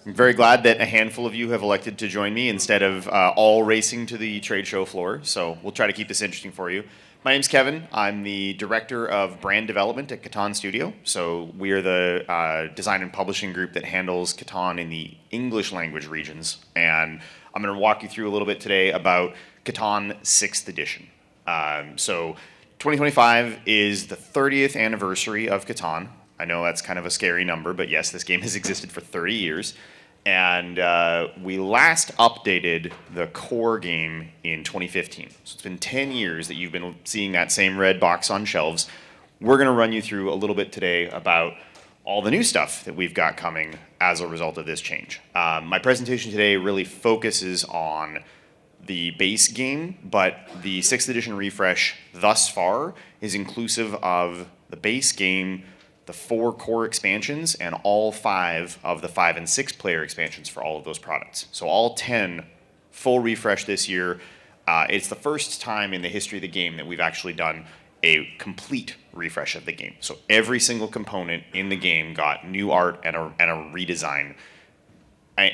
I'm very glad that a handful of you have elected to join me instead of all racing to the trade show floor. So we'll try to keep this interesting for you. My name's Kevin. I'm the director of brand development at CATAN Studio. So we are the design and publishing group that handles CATAN in the English language regions. And I'm going to walk you through a little bit today about CATAN 6th edition. So 2025 is the 30th anniversary of CATAN. I know that's kind of a scary number, but yes, this game has existed for 30 years. And we last updated the core game in 2015. So it's been 10 years that you've been seeing that same red box on shelves. We're going to run you through a little bit today about all the new stuff that we've got coming as a result of this change. My presentation today really focuses on the base game, but the 6th edition refresh thus far is inclusive of the base game, the 4 core expansions, and all 5 of the 5 and 6 player expansions for all of those products. So all 10 full refresh this year. It's the first time in the history of the game that we've actually done a complete refresh of the game. So every single component in the game got new art and a redesign,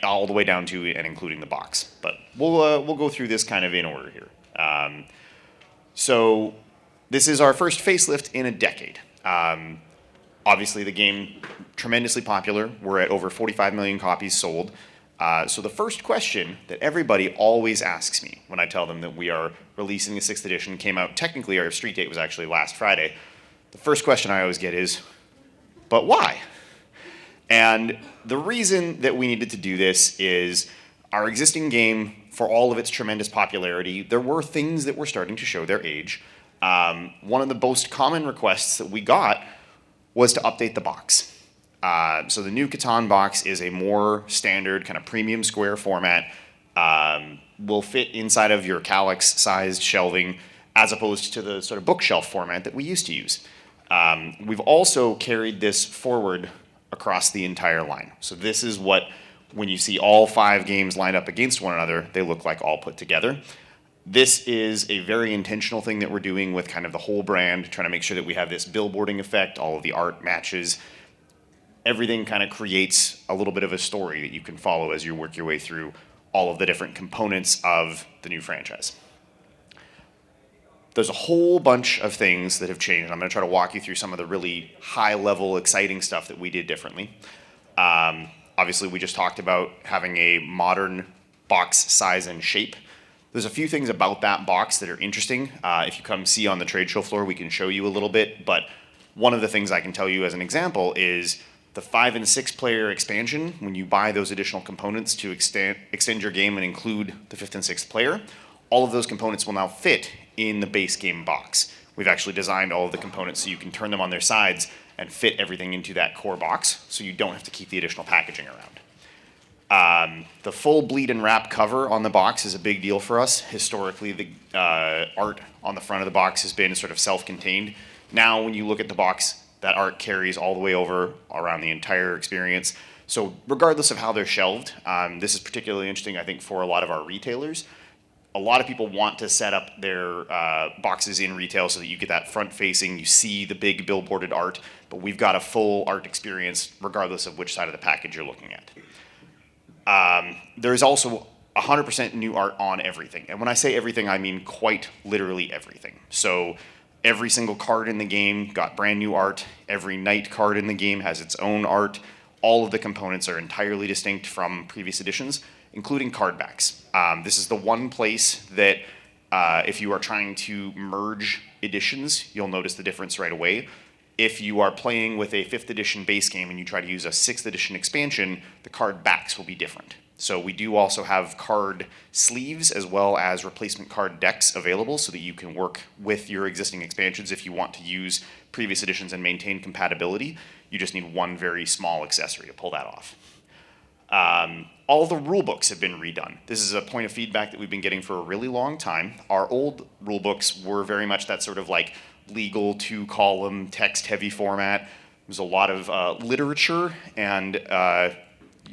all the way down to and including the box. But we'll go through this kind of in order here. So this is our first facelift in a decade. Obviously, the game, tremendously popular. We're at over 45 million copies sold. So the first question that everybody always asks me when I tell them that we are releasing the 6th edition, came out, technically our street date was actually last Friday. The first question I always get is, but why? And the reason that we needed to do this is our existing game, for all of its tremendous popularity, there were things that were starting to show their age. One of the most common requests that we got was to update the box. So the new Catan box is a more standard kind of premium square format, will fit inside of your calyx-sized shelving as opposed to the sort of bookshelf format that we used to use. We've also carried this forward across the entire line. So this is what, when you see all 5 games lined up against one another, they look like all put together. This is a very intentional thing that we're doing with kind of the whole brand, trying to make sure that we have this billboarding effect, all of the art matches. Everything kind of creates a little bit of a story that you can follow as you work your way through all of the different components of the new franchise. There's a whole bunch of things that have changed. I'm going to try to walk you through some of the really high-level, exciting stuff that we did differently. Obviously, we just talked about having a modern box size and shape. There's a few things about that box that are interesting. If you come see on the trade show floor, we can show you a little bit. But one of the things I can tell you as an example is the 5 and 6 player expansion. When you buy those additional components to extend your game and include the 5th and 6th player, all of those components will now fit in the base game box. We've actually designed all of the components so you can turn them on their sides and fit everything into that core box, so you don't have to keep the additional packaging around. The full bleed and wrap cover on the box is a big deal for us. Historically, the art on the front of the box has been sort of self-contained. Now, when you look at the box, that art carries all the way over around the entire experience. So regardless of how they're shelved, this is particularly interesting, I think, for a lot of our retailers. A lot of people want to set up their boxes in retail so that you get that front-facing, you see the big billboarded art, but we've got a full art experience regardless of which side of the package you're looking at. There's also 100% new art on everything. And when I say everything, I mean quite literally everything. So every single card in the game got brand new art. Every knight card in the game has its own art. All of the components are entirely distinct from previous editions, including card backs. This is the one place that if you are trying to merge editions, you'll notice the difference right away. If you are playing with a 5th edition base game and you try to use a 6th edition expansion, the card backs will be different. So we do also have card sleeves as well as replacement card decks available so that you can work with your existing expansions if you want to use previous editions and maintain compatibility. You just need one very small accessory to pull that off. All the rule books have been redone. This is a point of feedback that we've been getting for a really long time. Our old rule books were very much that sort of like legal 2-column text-heavy format. There's a lot of literature, and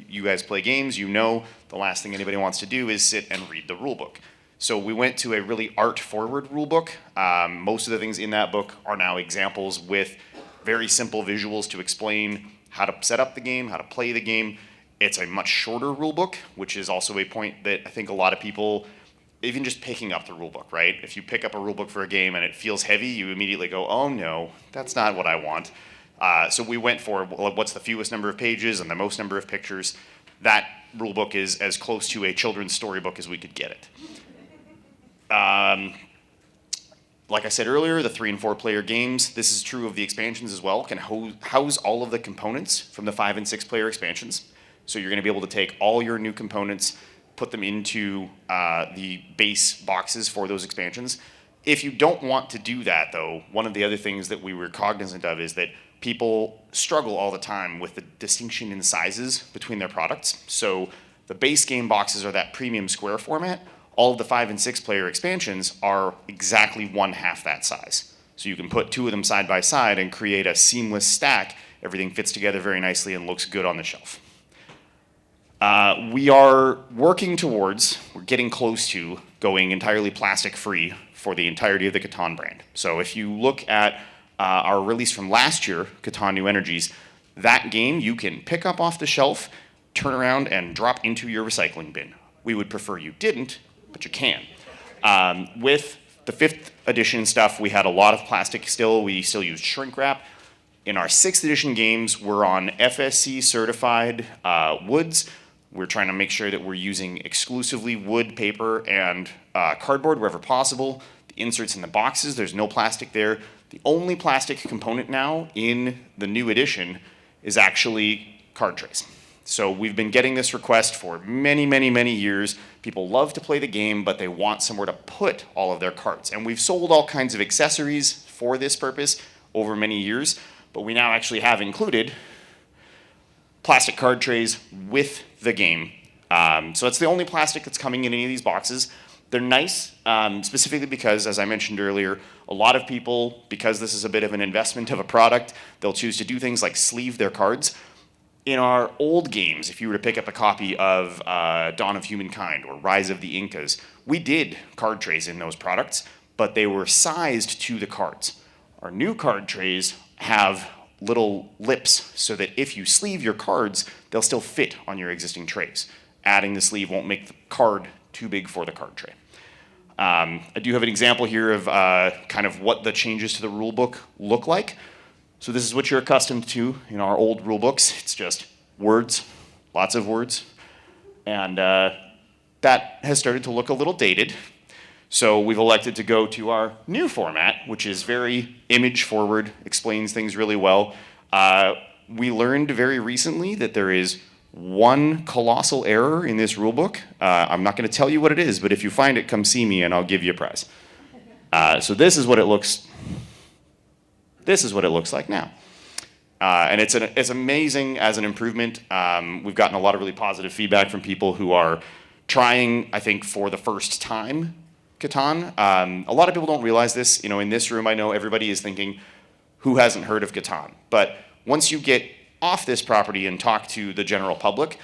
you guys play games, you know the last thing anybody wants to do is sit and read the rule book. So we went to a really art-forward rule book. Most of the things in that book are now examples with very simple visuals to explain how to set up the game, how to play the game. It's a much shorter rule book, which is also a point that I think a lot of people, even just picking up the rule book, right? If you pick up a rule book for a game and it feels heavy, you immediately go, oh no, that's not what I want. So we went for what's the fewest number of pages and the most number of pictures. That rule book is as close to a children's storybook as we could get it. Like I said earlier, the 3 and 4 player games, this is true of the expansions as well, can house all of the components from the 5 and 6 player expansions. So you're going to be able to take all your new components, put them into the base boxes for those expansions. If you don't want to do that, though, one of the other things that we were cognizant of is that people struggle all the time with the distinction in sizes between their products. So the base game boxes are that premium square format. All of the 5 and 6 player expansions are exactly 1/2 that size. So you can put 2 of them side by side and create a seamless stack. Everything fits together very nicely and looks good on the shelf. We are working towards, we're getting close to going entirely plastic free for the entirety of the CATAN brand. So if you look at our release from last year, CATAN New Energies, that game you can pick up off the shelf, turn around and drop into your recycling bin. We would prefer you didn't, but you can. With the 5th edition stuff, we had a lot of plastic still. We still used shrink wrap. In our 6th edition games, we're on FSC certified woods. We're trying to make sure that we're using exclusively wood, paper, and cardboard wherever possible. The inserts in the boxes, there's no plastic there. The only plastic component now in the new edition is actually card trays. So we've been getting this request for many, many, many years. People love to play the game, but they want somewhere to put all of their cards. And we've sold all kinds of accessories for this purpose over many years, but we now actually have included plastic card trays with the game. So that's the only plastic that's coming in any of these boxes. They're nice, specifically because, as I mentioned earlier, a lot of people, because this is a bit of an investment of a product, they'll choose to do things like sleeve their cards. In our old games, if you were to pick up a copy of Dawn of Humankind or Rise of the Incas, we did card trays in those products, but they were sized to the cards. Our new card trays have little lips so that if you sleeve your cards, they'll still fit on your existing trays. Adding the sleeve won't make the card too big for the card tray. I do have an example here of kind of what the changes to the rule book look like. So this is what you're accustomed to in our old rule books. It's just words, lots of words. And that has started to look a little dated. So we've elected to go to our new format, which is very image forward, explains things really well. We learned very recently that there is one colossal error in this rulebook. I'm not going to tell you what it is, but if you find it, come see me and I'll give you a prize. So this is what it looks. This is what it looks like now. And it's amazing as an improvement. We've gotten a lot of really positive feedback from people who are trying, I think, for the first time, Catan. A lot of people don't realize this. You know, in this room, I know everybody is thinking, who hasn't heard of Catan? But once you get off this property and talk to the general public,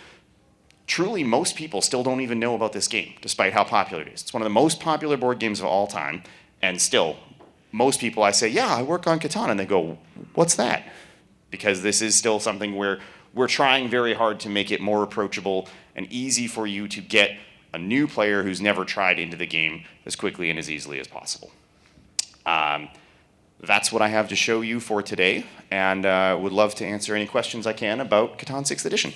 truly most people still don't even know about this game, despite how popular it is. It's one of the most popular board games of all time, and still, most people I say, yeah, I work on Catan, and they go, what's that? Because this is still something where we're trying very hard to make it more approachable and easy for you to get a new player who's never tried into the game as quickly and as easily as possible. That's what I have to show you for today, and would love to answer any questions I can about Catan 6th edition.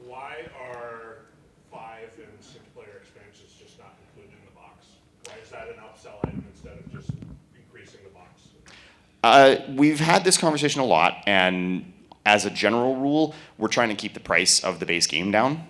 Why are 5 and 6 player expansions just not included in the box? Why is that an upsell item instead of just increasing the box? We've had this conversation a lot, and as a general rule, we're trying to keep the price of the base game down,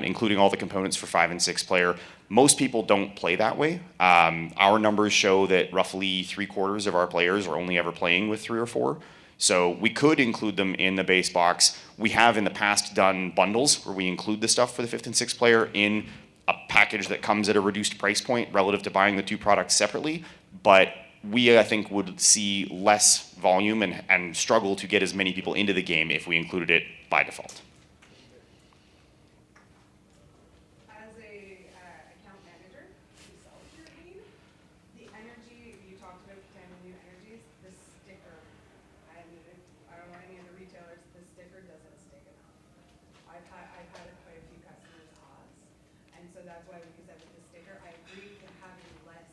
including all the components for 5 and 6 player. Most people don't play that way. Our numbers show that roughly 3/4 of our players are only ever playing with 3 or 4. So we could include them in the base box. We have in the past done bundles where we include the stuff for the 5th and 6th player in a package that comes at a reduced price point relative to buying the 2 products separately. But we, I think, would see less volume and struggle to get as many people into the game if we included it by default. As a account manager who sells your game, the energy, you talked about CATAN New Energies, the sticker, I don't know any other retailers, the sticker doesn't so that's why we use that with the sticker. I agree with having less,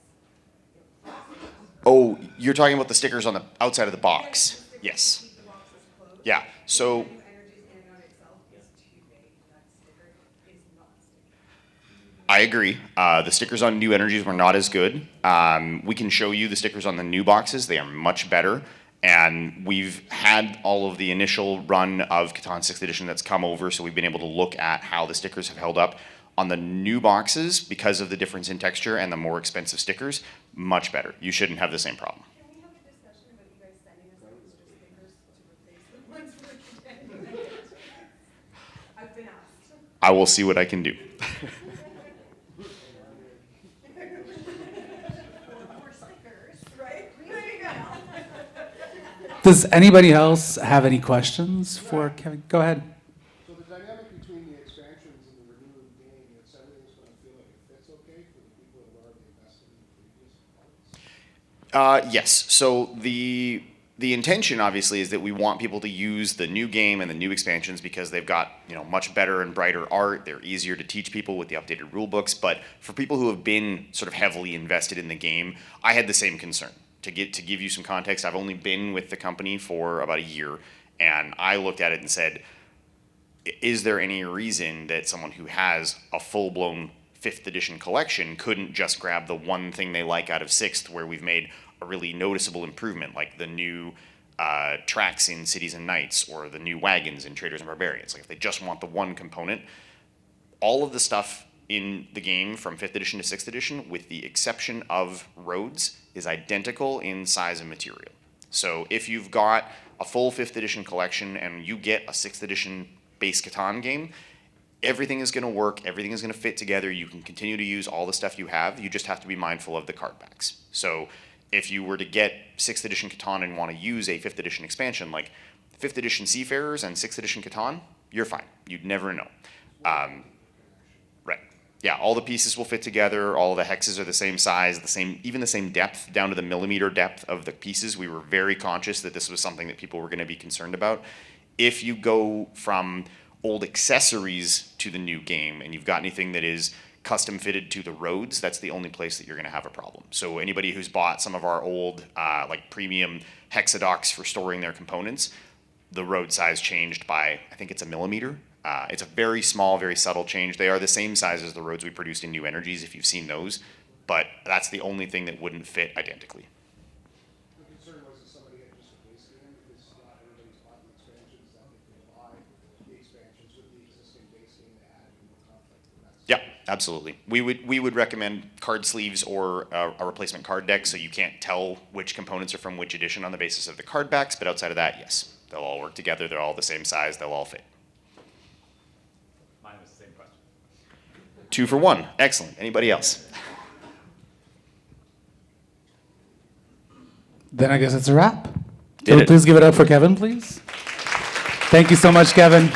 plastic. Oh, you're talking about the stickers on the outside of the box. The stickers to Yes. keep the boxes closed. Yeah. So The new energies in and on itself is too big. That sticker is not sticky. I agree. The stickers on new energies were not as good. We can show you the stickers on the new boxes. They are much better. And we've had all of the initial run of Catan 6th edition that's come over, so we've been able to look at how the stickers have held up. On the new boxes, because of the difference in texture and the more expensive stickers, much better. You shouldn't have the same problem. Can we have a discussion about you guys sending us out extra stickers to replace the ones we're getting? I've been asked. I will see what I can do. More stickers, right? There you go. Does anybody else have any questions for Kevin? Go ahead. So the dynamic between the expansions and the renewed game, it's everything's going to feel like it fits okay for the people that have already invested in the previous parts? Yes. So the intention, obviously, is that we want people to use the new game and the new expansions because they've got much better and brighter art. They're easier to teach people with the updated rule books. But for people who have been sort of heavily invested in the game, I had the same concern. To give you some context, I've only been with the company for about a year, and I looked at it and said, is there any reason that someone who has a full-blown 5th edition collection couldn't just grab the one thing they like out of 6th, where we've made a really noticeable improvement, like the new tracks in Cities and Knights or the new wagons in Traders and Barbarians? Like, if they just want the one component, all of the stuff in the game from 5th edition to 6th edition, with the exception of roads, is identical in size and material. So if you've got a full 5th edition collection and you get a 6th edition base Catan game, everything is going to work, everything is going to fit together. You can continue to use all the stuff you have. You just have to be mindful of the card backs. So if you were to get 6th edition Catan and want to use a 5th edition expansion, like 5th edition Seafarers and 6th edition Catan, you're fine. You'd never know. Right. Yeah, all the pieces will fit together. All the hexes are the same size, even the same depth, down to the millimeter depth of the pieces. We were very conscious that this was something that people were going to be concerned about. If you go from old accessories to the new game and you've got anything that is custom fitted to the roads, that's the only place that you're going to have a problem. So anybody who's bought some of our old like premium hexadocks for storing their components, the road size changed by, I think it's a millimeter. It's a very small, very subtle change. They are the same size as the roads we produced in New Energies, if you've seen those, but that's the only thing that wouldn't fit identically. The concern was that somebody had just a base game, because not everybody's bought the expansions, that they can buy the expansions with the existing base game to add more conflict. Yeah, absolutely. We would recommend card sleeves or a replacement card deck, so you can't tell which components are from which edition on the basis of the card backs, but outside of that, yes, they'll all work together. They're all the same size. They'll all fit. 2 for 1. Excellent. Anybody else? Then I guess it's a wrap. Did So it. please give it up for Kevin, please. Thank you so much, Kevin.